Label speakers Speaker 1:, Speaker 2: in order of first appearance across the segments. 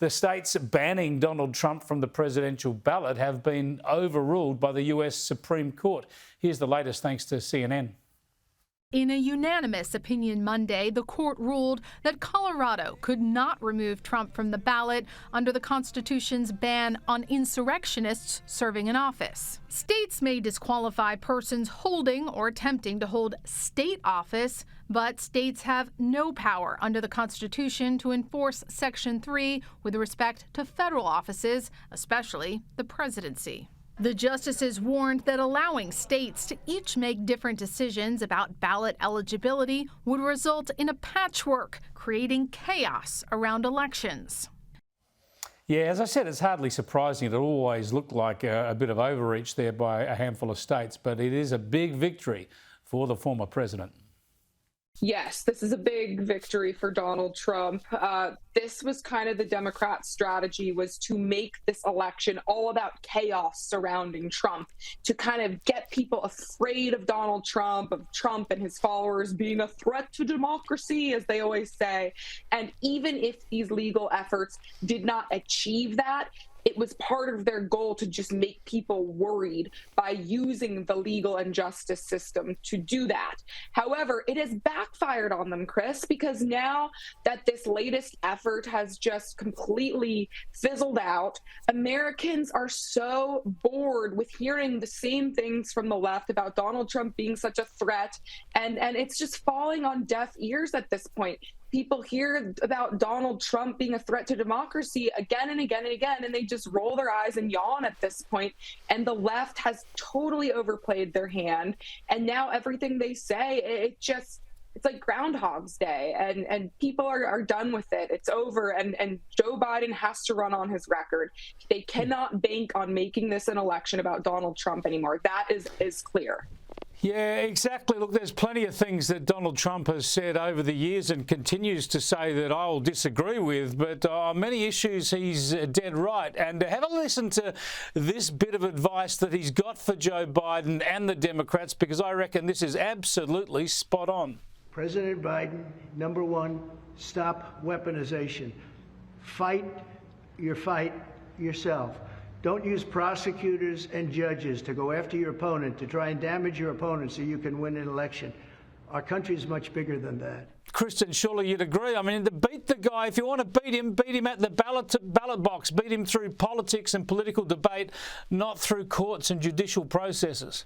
Speaker 1: The states banning Donald Trump from the presidential ballot have been overruled by the US Supreme Court. Here's the latest thanks to CNN.
Speaker 2: In a unanimous opinion Monday, the court ruled that Colorado could not remove Trump from the ballot under the Constitution's ban on insurrectionists serving in office. States may disqualify persons holding or attempting to hold state office, but states have no power under the Constitution to enforce Section 3 with respect to federal offices, especially the presidency. The justices warned that allowing states to each make different decisions about ballot eligibility would result in a patchwork, creating chaos around elections.
Speaker 1: Yeah, as I said, it's hardly surprising. It always looked like a bit of overreach there by a handful of states, but it is a big victory for the former president.
Speaker 3: Yes, this is a big victory for Donald Trump. This was kind of the Democrat strategy, was to make this election all about chaos surrounding Trump, to kind of get people afraid of Donald Trump, of Trump and his followers being a threat to democracy, as they always say. And even if these legal efforts did not achieve that, it was part of their goal to just make people worried by using the legal and justice system to do that. However, it has backfired on them, Chris, because now that this latest effort has just completely fizzled out, Americans are so bored with hearing the same things from the left about Donald Trump being such a threat, and it's just falling on deaf ears at this point. People hear about Donald Trump being a threat to democracy again and again and again, and they just roll their eyes and yawn at this point. And the left has totally overplayed their hand. And now everything they say, it's like Groundhog's Day, and people are done with it. It's over, and Joe Biden has to run on his record. They cannot bank on making this an election about Donald Trump anymore. That is clear.
Speaker 1: Yeah, exactly. Look, there's plenty of things that Donald Trump has said over the years and continues to say that I'll disagree with, but on many issues he's dead right. And have a listen to this bit of advice that he's got for Joe Biden and the Democrats, because I reckon this is absolutely spot on.
Speaker 4: President Biden, number one, stop weaponization. Fight your fight yourself. Don't use prosecutors and judges to go after your opponent, to try and damage your opponent so you can win an election. Our country is much bigger than that.
Speaker 1: Kristen, surely you'd agree. I mean, to beat the guy, if you want to beat him at the ballot box. Beat him through politics and political debate, not through courts and judicial processes.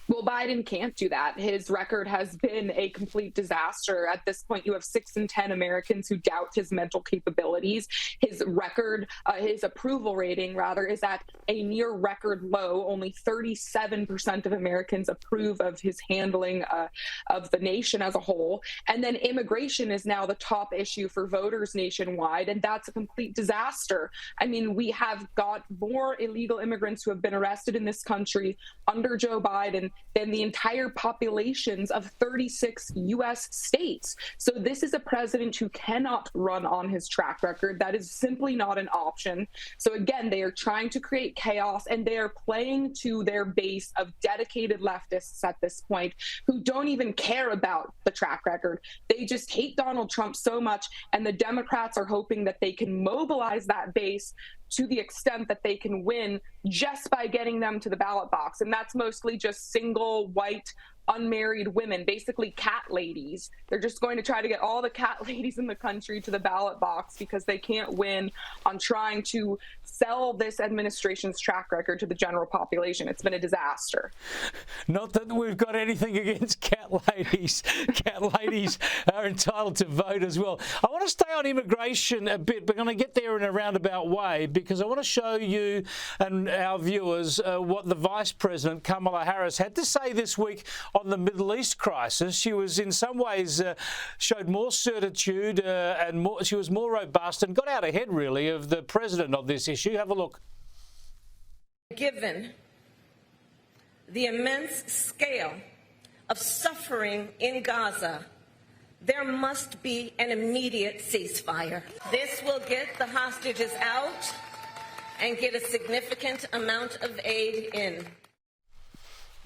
Speaker 3: Well, Biden can't do that. His record has been a complete disaster. At this point, you have 6 in 10 Americans who doubt his mental capabilities. His record, his approval rating, rather, is at a near record low. Only 37% of Americans approve of his handling of the nation as a whole. And then immigration is now the top issue for voters nationwide, and that's a complete disaster. I mean, we have got more illegal immigrants who have been arrested in this country under Joe Biden than the entire populations of 36 U.S. states. So this is a president who cannot run on his track record. That is simply not an option. So again, they are trying to create chaos, and they are playing to their base of dedicated leftists at this point who don't even care about the track record. They just hate Donald Trump so much, and the Democrats are hoping that they can mobilize that base to the extent that they can win just by getting them to the ballot box. And that's mostly just single, white, unmarried women, basically cat ladies. They're just going to try to get all the cat ladies in the country to the ballot box because they can't win on trying to sell this administration's track record to the general population. It's been a disaster.
Speaker 1: Not that we've got anything against cat ladies. Cat ladies are entitled to vote as well. I want to stay on immigration a bit, but I'm going to get there in a roundabout way because I want to show you and our viewers what the Vice President, Kamala Harris, had to say this week on the Middle East crisis. She was in some ways showed more certitude and she was more robust and got out ahead really of the president of this issue. Have a look.
Speaker 5: Given the immense scale of suffering in Gaza, there must be an immediate ceasefire. This will get the hostages out and get a significant amount of aid in.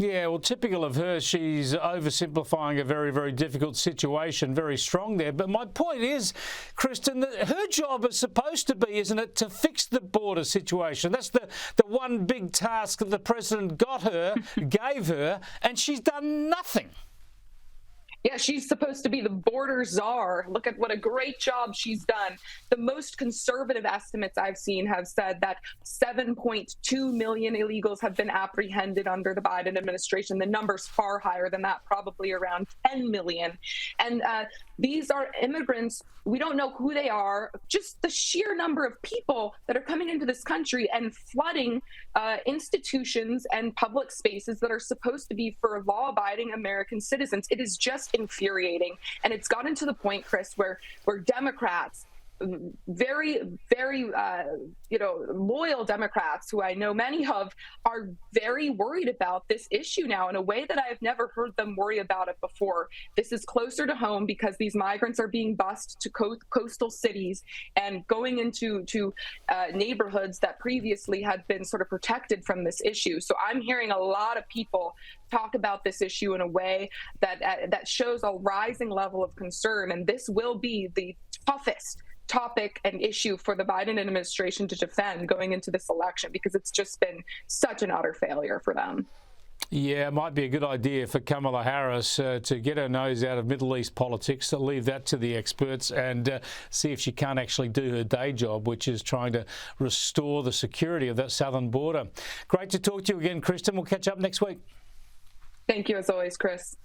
Speaker 1: Yeah, well, typical of her, she's oversimplifying a very, very difficult situation, very strong there. But my point is, Kristen, that her job is supposed to be, isn't it, to fix the border situation. That's the one big task that the president gave her, and she's done nothing.
Speaker 3: Yeah, she's supposed to be the border czar. Look at what a great job she's done. The most conservative estimates I've seen have said that 7.2 million illegals have been apprehended under the Biden administration. The number's far higher than that, probably around 10 million. And these are immigrants. We don't know who they are. Just the sheer number of people that are coming into this country and flooding institutions and public spaces that are supposed to be for law-abiding American citizens. It is just infuriating. And it's gotten to the point, Chris, where Democrats, very, very, loyal Democrats, who I know many of, are very worried about this issue now in a way that I've never heard them worry about it before. This is closer to home because these migrants are being bused to coastal cities and going into neighborhoods that previously had been sort of protected from this issue. So I'm hearing a lot of people talk about this issue in a way that shows a rising level of concern, and this will be the toughest topic and issue for the Biden administration to defend going into this election, because it's just been such an utter failure for them.
Speaker 1: Yeah, it might be a good idea for Kamala Harris to get her nose out of Middle East politics, to leave that to the experts, and see if she can't actually do her day job, which is trying to restore the security of that southern border. Great to talk to you again, Kristen. We'll catch up next week.
Speaker 3: Thank you, as always, Chris.